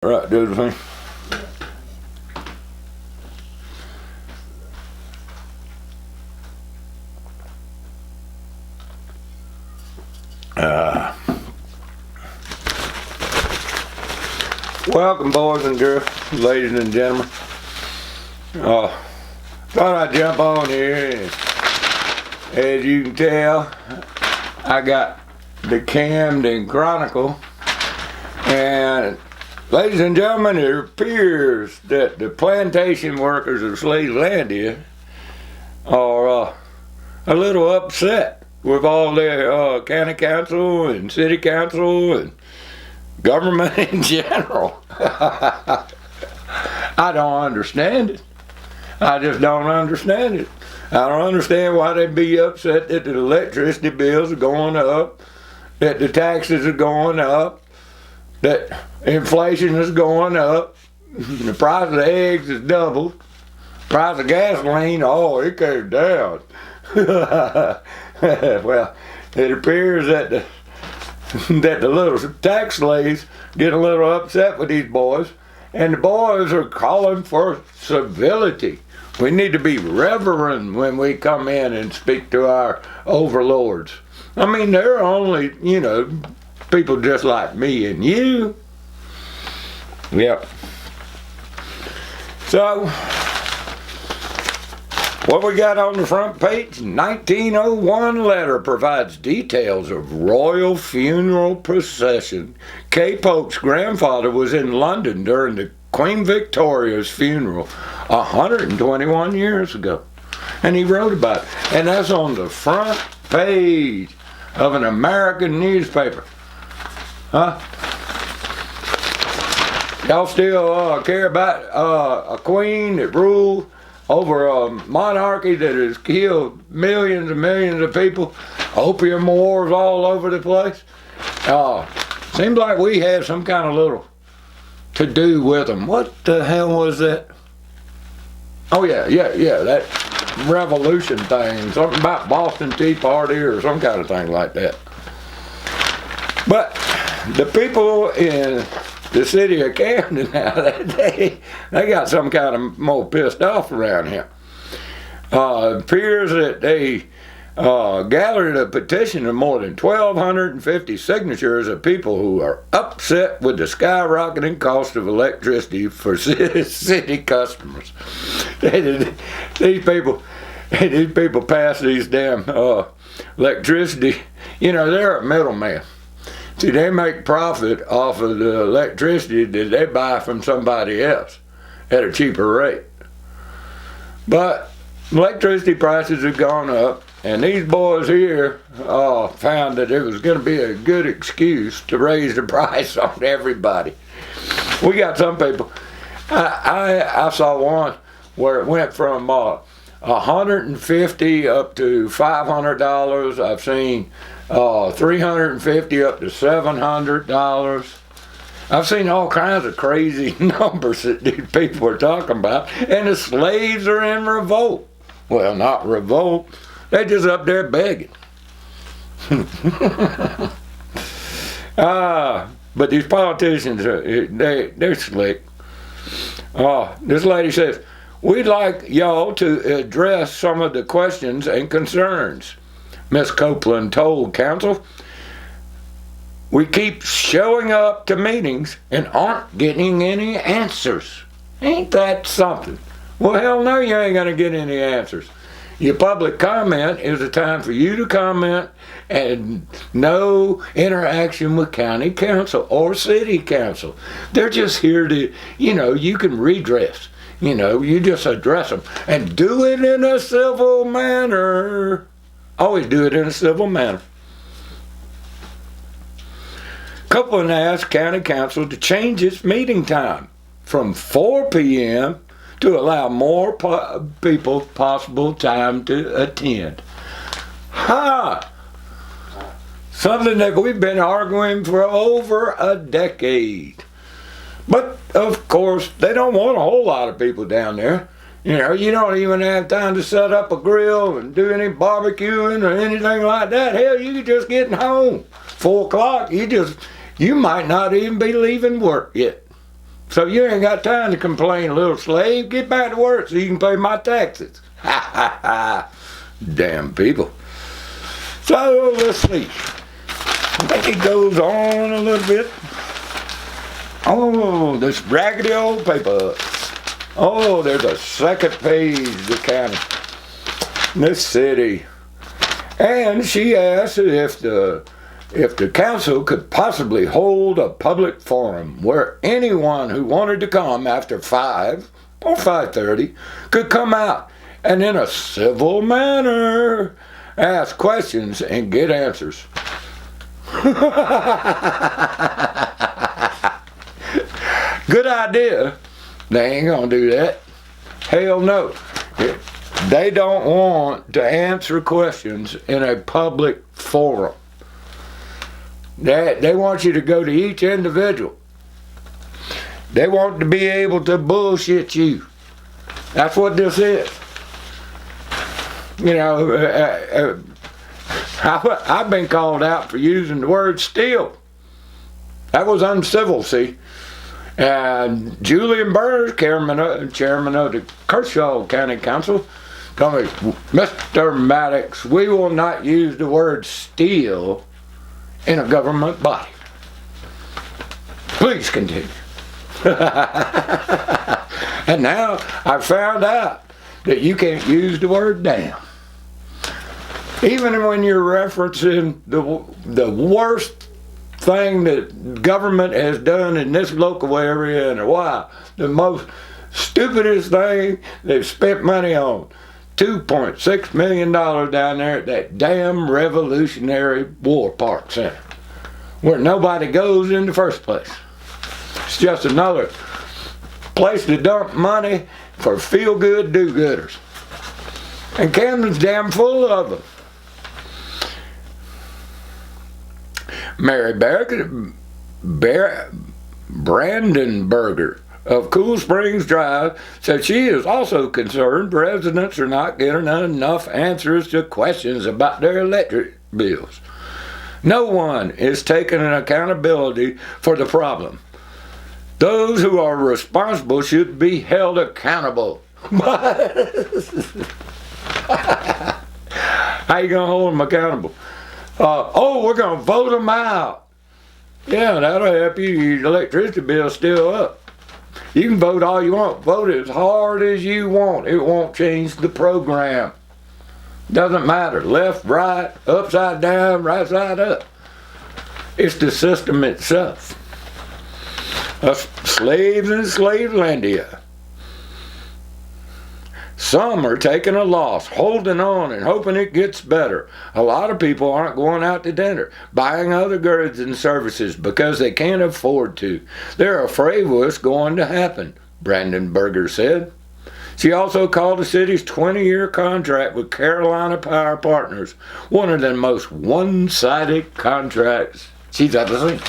Right, do the thing. Welcome, boys and girls, ladies and gentlemen. Thought I'd jump on here. And, as you can tell, I got the Camden Chronicle, and ladies and gentlemen, it appears that the plantation workers of Slavelandia are a little upset with all their county council and city council and government in general. I don't understand it. I just don't understand it. I don't understand why they'd be upset that the electricity bills are going up, that the taxes are going up, that inflation is going up, the price of the eggs is doubled, price of gasoline, it came down. Well, it appears that the little tax slaves get a little upset with these boys, and the boys are calling for civility. We need to be reverent when we come in and speak to our overlords. I mean, they're only, people just like me and you. Yep. So, what we got on the front page? 1901 letter provides details of royal funeral procession. K. Polk's grandfather was in London during the Queen Victoria's funeral 121 years ago. And he wrote about it. And that's on the front page of an American newspaper. Huh? Y'all still care about a queen that ruled over a monarchy that has killed millions and millions of people? Opium wars all over the place. Seems like we had some kind of little to do with them. What the hell was that? Oh yeah, that revolution thing. Something about Boston Tea Party or some kind of thing like that. But the people in the city of Camden now, they got some kind of more pissed off around here. It appears that they gathered a petition of more than 1,250 signatures of people who are upset with the skyrocketing cost of electricity for city customers. These people pass these damn electricity. They're a middleman. See, they make profit off of the electricity that they buy from somebody else at a cheaper rate. But electricity prices have gone up, and these boys here found that it was going to be a good excuse to raise the price on everybody. We got some people. I saw one where it went from $150 up to $500. I've seen $350 up to $700. I've seen all kinds of crazy numbers that these people are talking about, and the slaves are in revolt. Well, not revolt. They're just up there begging. But these politicians, they're slick. This lady says, we'd like y'all to address some of the questions and concerns. Miss Copeland told council, we keep showing up to meetings and aren't getting any answers. Ain't that something? Well, hell no, you ain't gonna get any answers. Your public comment is a time for you to comment, and no interaction with county council or city council. They're just here to, you can redress. You just address them and do it in a civil manner. Always do it in a civil manner. Copeland asked county council to change its meeting time from 4 p.m. to allow more people possible time to attend. Something that we've been arguing for over a decade. But, of course, they don't want a whole lot of people down there. You don't even have time to set up a grill and do any barbecuing or anything like that. Hell, you just getting home. 4 o'clock, you might not even be leaving work yet. So you ain't got time to complain, little slave. Get back to work so you can pay my taxes. Ha ha ha. Damn people. So let's see. I think it goes on a little bit. Oh, this raggedy old paper. Oh, there's a second page of the county. This city. And she asked if the council could possibly hold a public forum where anyone who wanted to come after 5 or 5:30 could come out and in a civil manner ask questions and get answers. Good idea. They ain't gonna do that. Hell no. They don't want to answer questions in a public forum. They want you to go to each individual. They want to be able to bullshit you. That's what this is. You know, I've been called out for using the word steal. That was uncivil, see. And Julian Burrs, chairman of the Kershaw County Council, told me, Mr. Maddox, we will not use the word steal in a government body. Please continue. And now I found out that you can't use the word damn. Even when you're referencing the worst thing that government has done in this local area in a while, the most stupidest thing they've spent money on, $2.6 million down there at that damn Revolutionary War Park Center, where nobody goes in the first place. It's just another place to dump money for feel-good do-gooders. And Camden's damn full of them. Mary Brandenberger of Cool Springs Drive said she is also concerned residents are not getting enough answers to questions about their electric bills. No one is taking an accountability for the problem. Those who are responsible should be held accountable. How you gonna hold them accountable? We're gonna vote them out. Yeah, that'll help you. Your electricity bill's still up. You can vote all you want. Vote as hard as you want. It won't change the program. Doesn't matter. Left, right, upside down, right side up. It's the system itself. Us slaves in Slavelandia. Some are taking a loss, holding on and hoping it gets better. A lot of people aren't going out to dinner, buying other goods and services because they can't afford to. They're afraid of what's going to happen, Brandenberger said. She also called the city's 20-year contract with Carolina Power Partners one of the most one-sided contracts she's ever seen.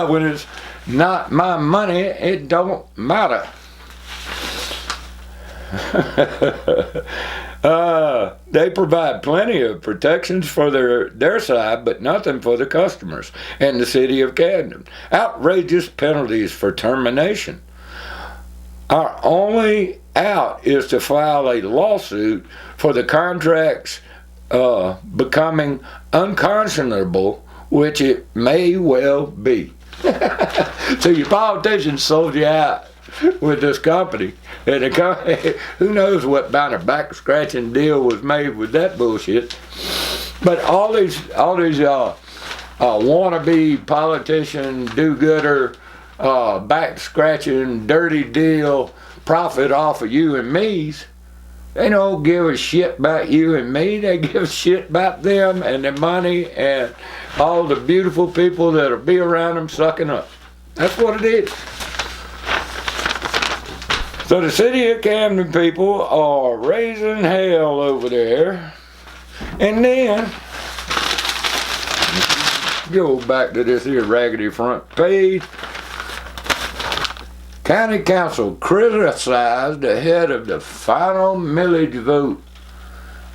When it's not my money, it don't matter. They provide plenty of protections for their side, but nothing for the customers and the city of Camden. Outrageous penalties for termination. Our only out is to file a lawsuit for the contracts becoming unconscionable, which it may well be. So your politicians sold you out with this company, and who knows what kind of back scratching deal was made with that bullshit. But all these wannabe politician, do-gooder, back scratching, dirty deal, profit off of you and me's, they don't give a shit about you and me. They give a shit about them and their money and all the beautiful people that'll be around them sucking up. That's what it is. So the city of Camden people are raising hell over there. And then, go back to this here raggedy front page. County Council criticized ahead of the final millage vote.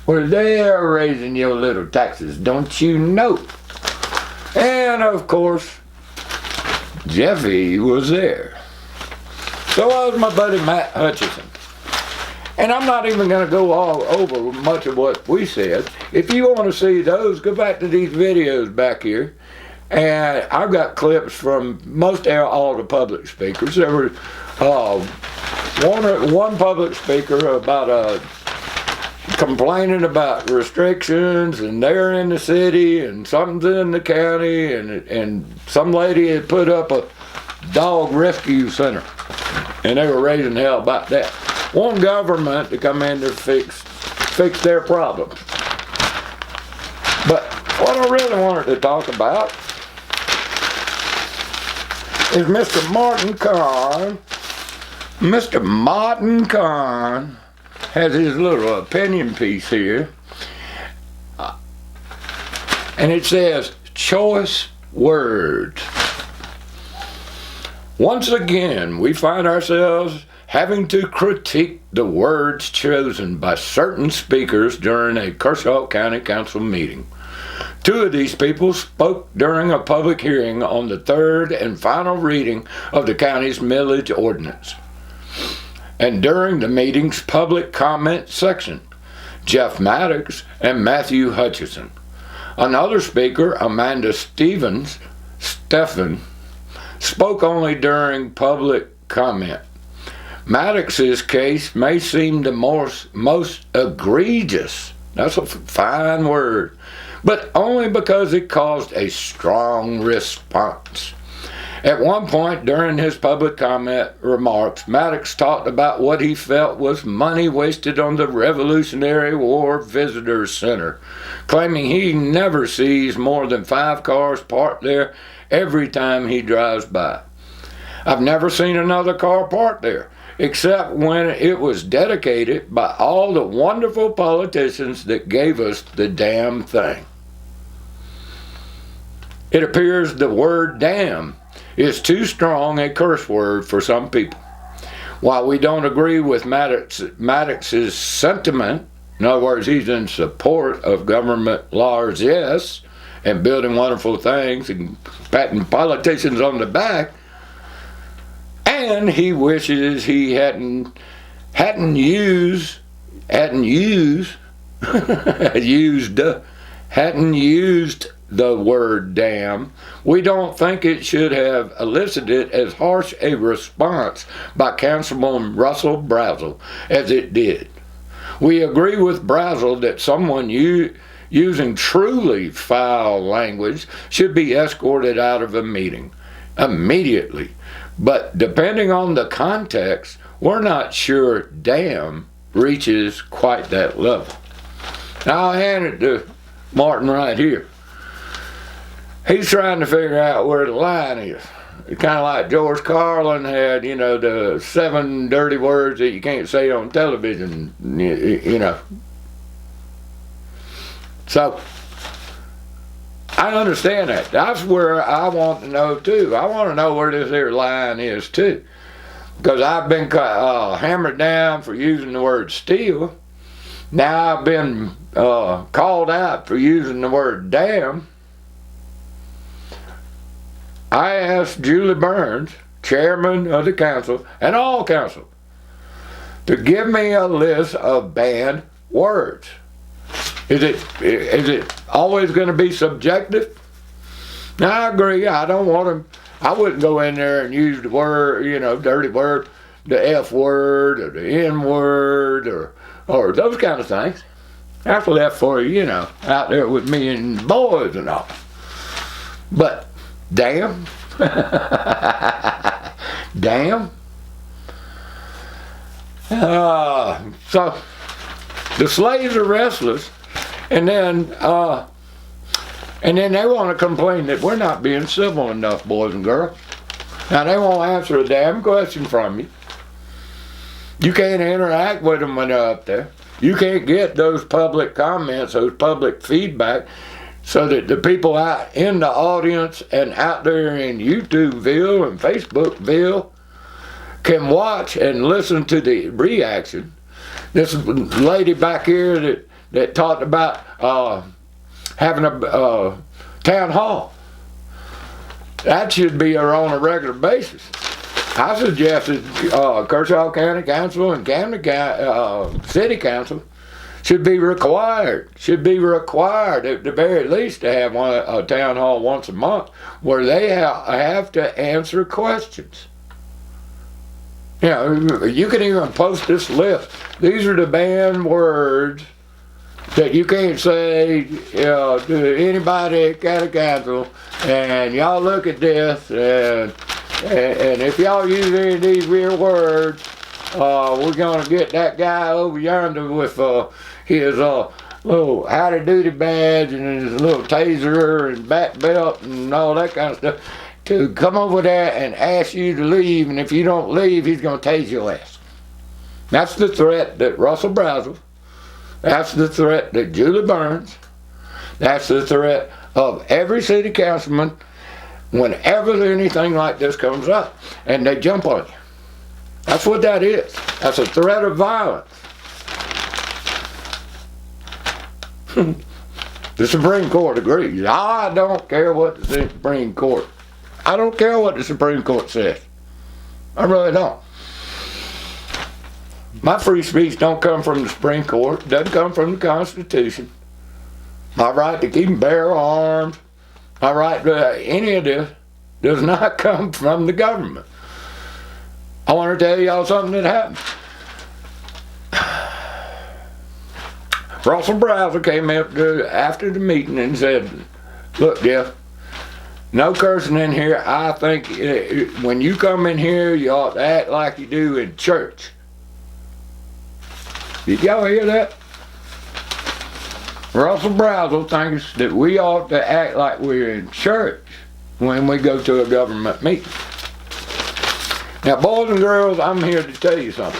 Well, they're raising your little taxes, don't you know? And of course, Jeffy was there. So was my buddy Matt Hutchison. And I'm not even going to go all over much of what we said. If you want to see those, go back to these videos back here. And I've got clips from all the public speakers. There were one public speaker about complaining about restrictions, and they're in the city, and something's in the county, and some lady had put up a dog rescue center, and they were raising hell about that. Want government to come in to fix their problems. But what I really wanted to talk about is Mr. Martin Kahn. Mr. Martin Kahn has his little opinion piece here. And it says, choice words. Once again, we find ourselves having to critique the words chosen by certain speakers during a Kershaw County Council meeting. Two of these people spoke during a public hearing on the third and final reading of the county's millage ordinance, and during the meeting's public comment section, Jeff Maddox and Matthew Hutchison. Another speaker, Amanda Stephen, spoke only during public comment. Maddox's case may seem the most egregious, that's a fine word, but only because it caused a strong response. At one point during his public comment remarks, Maddox talked about what he felt was money wasted on the Revolutionary War Visitor Center, claiming he never sees more than 5 cars parked there every time he drives by. I've never seen another car parked there, except when it was dedicated by all the wonderful politicians that gave us the damn thing. It appears the word damn is too strong a curse word for some people. While we don't agree with Maddox's sentiment, in other words, he's in support of government largesse and building wonderful things and patting politicians on the back, and he wishes he hadn't used the word damn. We don't think it should have elicited as harsh a response by Councilman Russell Brazel as it did. We agree with Brazel that someone using truly foul language should be escorted out of a meeting immediately. But depending on the context, we're not sure damn reaches quite that level. Now I'll hand it to Martin right here. He's trying to figure out where the line is. It's kind of like George Carlin had, the 7 dirty words that you can't say on television, So, I understand that. That's where I want to know, too. I want to know where this here line is, too. Because I've been hammered down for using the word steal. Now I've been called out for using the word damn. I asked Julie Burns, chairman of the council, and all council, to give me a list of banned words. Is it always going to be subjective? Now, I agree. I don't want to. I wouldn't go in there and use the word, dirty word, the F word or the N word or those kind of things. That's left for out there with me and boys and all. But damn. Damn. So the slaves are restless, and then they want to complain that we're not being civil enough, boys and girls. Now they won't answer a damn question from you. You can't interact with them when they're up there. You can't get those public comments, those public feedback, so that the people out in the audience and out there in YouTubeville and Facebookville can watch and listen to the reaction. This lady back here that talked about having a town hall. That should be on a regular basis. I suggested Kershaw County Council and Camden City Council should be required at the very least to have a town hall once a month where they have to answer questions. You know, you can even post this list. These are the banned words that you can't say to anybody at county council, and y'all look at this, and if y'all use any of these weird words, we're gonna get that guy over yonder with his little howdy doody badge and his little taser and back belt and all that kind of stuff to come over there and ask you to leave, and if you don't leave, he's gonna tase your ass. That's the threat that Russell Brazel, that's the threat that Julie Burns, that's the threat of every city councilman whenever anything like this comes up, and they jump on you. That's what that is. That's a threat of violence. The Supreme Court agrees. I don't care what the Supreme Court, I don't care what the Supreme Court says. I really don't. My free speech don't come from the Supreme Court, doesn't come from the Constitution. My right to keep and bear arms, my right to any of this does not come from the government. I want to tell y'all something that happened. Russell Brazel came up after the meeting and said, look, Jeff, no cursing in here. I think when you come in here, you ought to act like you do in church. Did y'all hear that? Russell Brazel thinks that we ought to act like we're in church when we go to a government meeting. Now, boys and girls, I'm here to tell you something.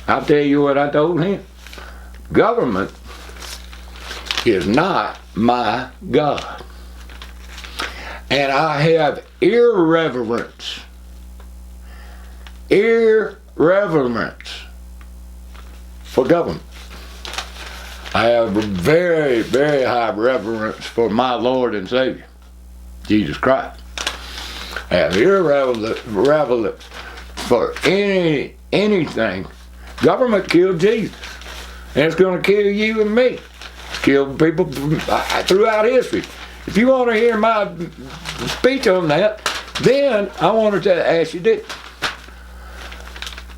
I'll tell you what I told him. Government is not my God. And I have irreverence for government. I have very, very high reverence for my Lord and Savior, Jesus Christ. I have irreverence for anything. Government killed Jesus, and it's going to kill you and me. It's killed people throughout history. If you want to hear my speech on that, then I wanted to ask you this.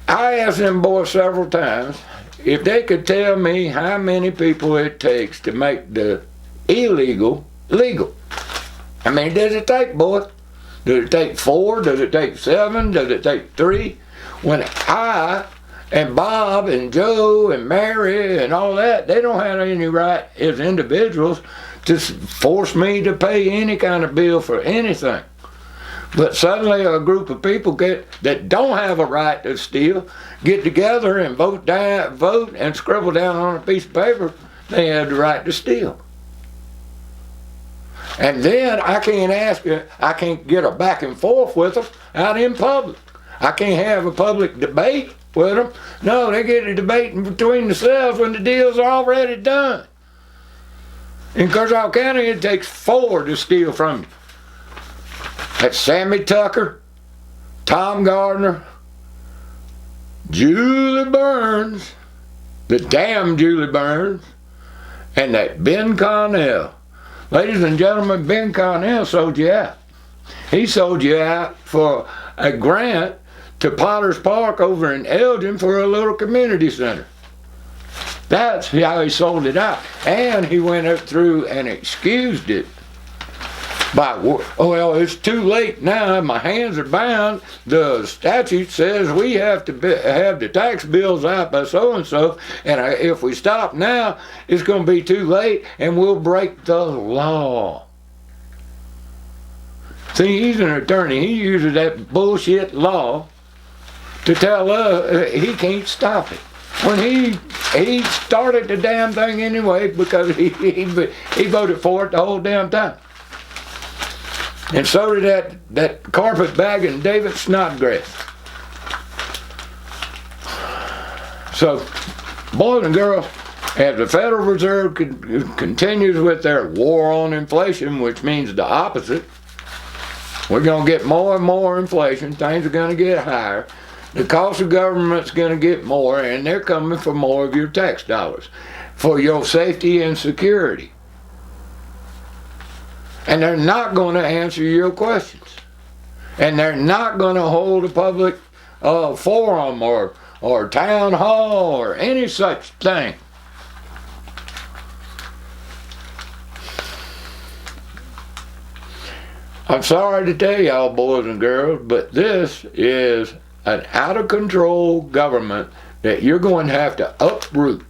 I asked them boys several times if they could tell me how many people it takes to make the illegal legal. How many does it take, boys? Does it take 4? Does it take 7? Does it take 3? When I and Bob and Joe and Mary and all that, they don't have any right as individuals to force me to pay any kind of bill for anything. But suddenly a group of people that don't have a right to steal get together and vote and scribble down on a piece of paper they had the right to steal. And then I can't get a back and forth with them out in public. I can't have a public debate with them. No, they get a debate between themselves when the deal's already done. In Kershaw County, it takes 4 to steal from you. That's Sammy Tucker, Tom Gardner, Julie Burns, the damn Julie Burns, and that Ben Connell. Ladies and gentlemen, Ben Connell sold you out. He sold you out for a grant to Potter's Park over in Elgin for a little community center. That's how he sold it out. And he went up through and excused it by, well, it's too late now, my hands are bound. The statute says we have to have the tax bills out by so-and-so, and if we stop now, it's going to be too late, and we'll break the law. See, he's an attorney. He uses that bullshit law to tell us he can't stop it. When he started the damn thing anyway because he voted for it the whole damn time. And so did that carpetbagging David Snodgrass. So, boys and girls, As the Federal Reserve continues with their war on inflation, which means the opposite, we're going to get more and more inflation. Things are going to get higher. The cost of government's going to get more, and they're coming for more of your tax dollars for your safety and security. And they're not going to answer your questions. And they're not going to hold a public forum or town hall or any such thing. I'm sorry to tell y'all, boys and girls, but this is an out-of-control government that you're going to have to uproot.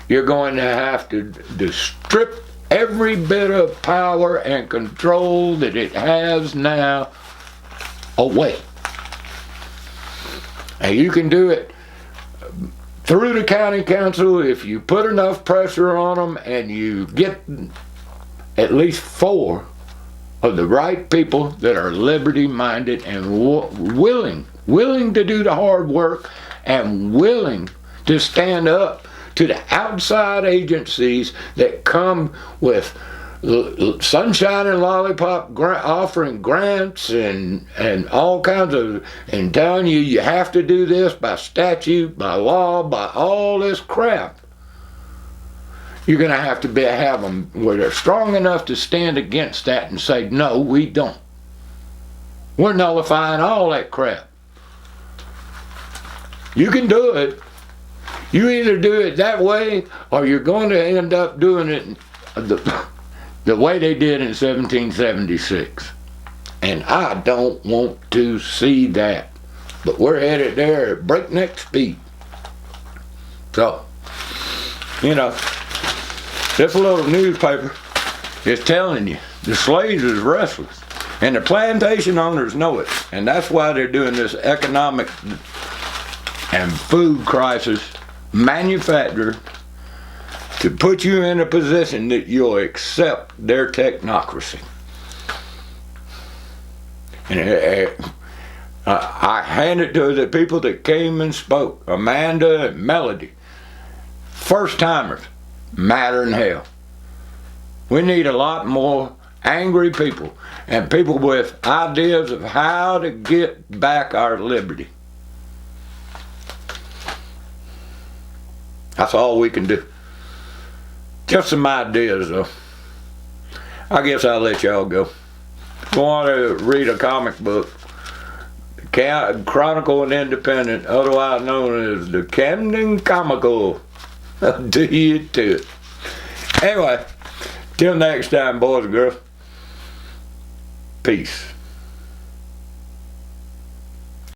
You're going to have to strip every bit of power and control that it has now away. And you can do it through the county council if you put enough pressure on them and you get at least 4 of the right people that are liberty-minded and willing to do the hard work and willing to stand up to the outside agencies that come with sunshine and lollipop offering grants and all kinds of, and telling you have to do this by statute, by law, by all this crap. You're going to have them where they're strong enough to stand against that and say, no, we don't. We're nullifying all that crap. You can do it. You either do it that way or you're going to end up doing it the way they did in 1776. And I don't want to see that. But we're headed there at breakneck speed. So, this little newspaper is telling you the slaves is restless. And the plantation owners know it. And that's why they're doing this economic and food crisis manufactured to put you in a position that you'll accept their technocracy. And I hand it to the people that came and spoke, Amanda and Melody. First timers matter in hell. We need a lot more angry people and people with ideas of how to get back our liberty. That's all we can do. Just some ideas, though. I guess I'll let y'all go. If you want to read a comic book, Chronicle and Independent, otherwise known as the Camden Comical, do you to it. Anyway, till next time, boys and girls. Peace.